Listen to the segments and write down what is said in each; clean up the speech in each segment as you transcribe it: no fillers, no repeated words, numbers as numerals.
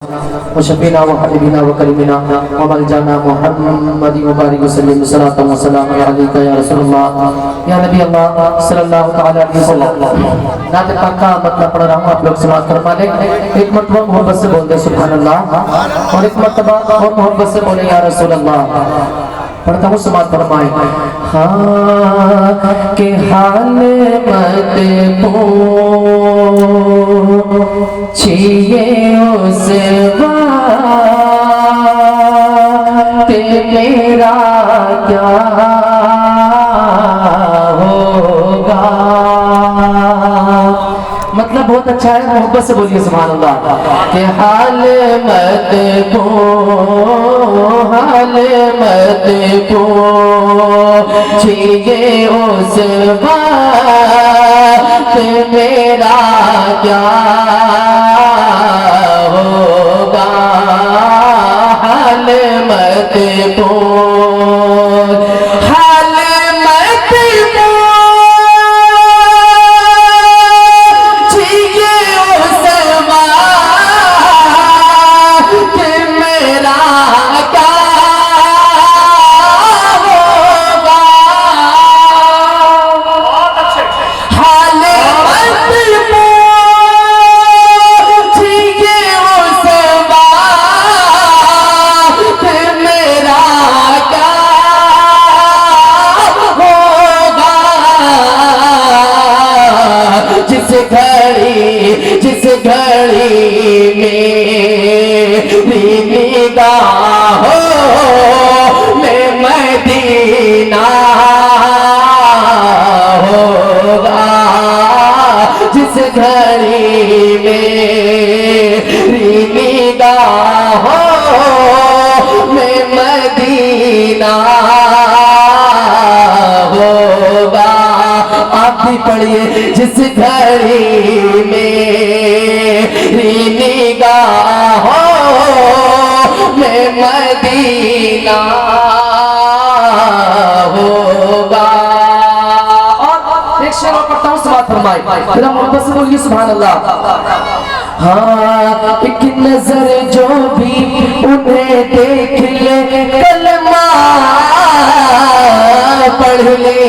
वशफीना व हबीबना व करीमिना व मलजाना मुहम्मद व बारिक वसल्लम सल्लल्लाहु व सल्लम अलैका या रसूलुल्लाह या नबी अल्लाह सल्लल्लाहु तआला अलैहि वसल्लम। नात पाक का मतलब पढ़ रहा हूं, आप लोग समाअत फरमा लें। एक मरतबा मोहब्बत से बोल दे सुभान अल्लाह और एक मरतबा और मोहब्बत से बोले या रसूल अल्लाह। पढ़ता हूँ, समाअत फरमाए। हाँ के हाल मत पूछिए उस बात मेरा क्या होगा। मतलब बहुत अच्छा है, मोहब्बत से बोलिए सुभान अल्लाह। के हाल मत पूछिए उस बात मेरा क्या होगा। हाल मत जिस घड़ी मेरी निगाहों में मदीना होगा। जिस घड़ी मेरी निगाहों में मदीना होगा। आप भी पढ़िए। जिस घड़ी मेरी निगाहों में मदीना होगा। और एक शेर और पढ़ता हूँ, समाअत फरमाए। फिर हम मोहब्बत से बोलिए सुभान अल्लाह। हाँ एक नजर जो भी उन्हें देख ले कलमा पढ़ ले।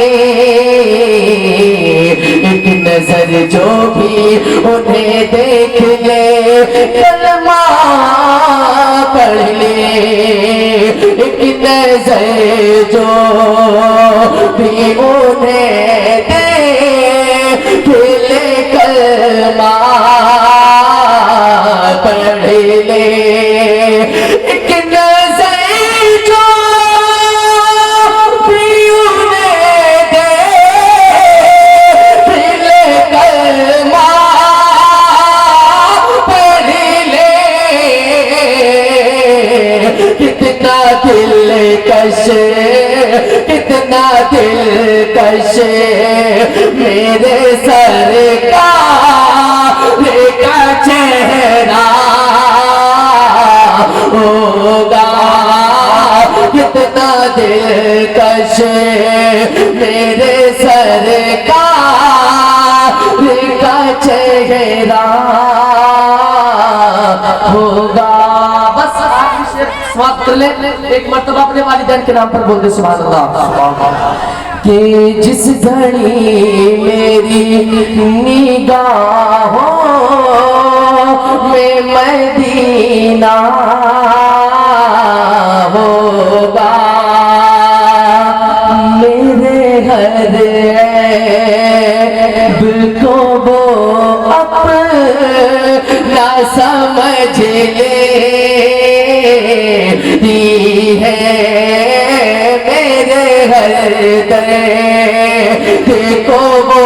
एक नजर जो भी उन्हें देख ले कलमा पढ़ ले। एक नजर जो भी उन्हें देख ले कलमा पढ़ ले। एक नजर जो भी उन्हें देख ले कलमा पढ़ ले। कितना दिलकश मेरे सरकार का चेहरा होगा। कितना दिलकश मेरे सरकार का चेहरा होगा। बस समाप्त कर ले। एक मर्तबा अपने वालिदैन के नाम पर बोल दे सुभान अल्लाह। कि जिस घड़ी मेरी निगाहों में मदीना होगा। मेरे हर ऐब को वो अपना समझ लेती है। मेरे हर दर्द को वो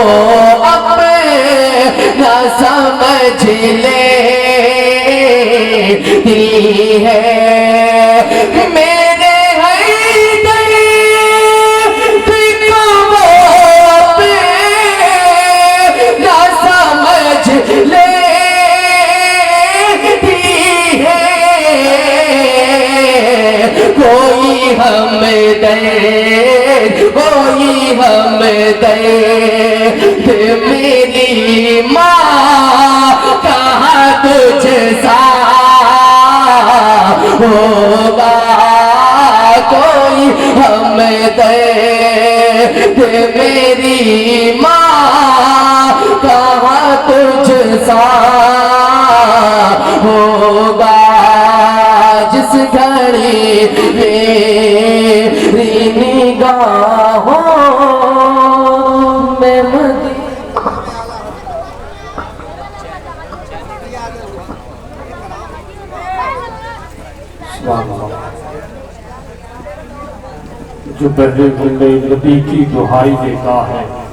अपना समझ लेती है। मेरे हर दर्द को वो अपना समझ लेती है। कोई हम दर्द मेरी माँ कहाँ तुझ सा घड़ी मेरी निगाहों में जो बर्रे बल्ले नबी की दुहाई देता है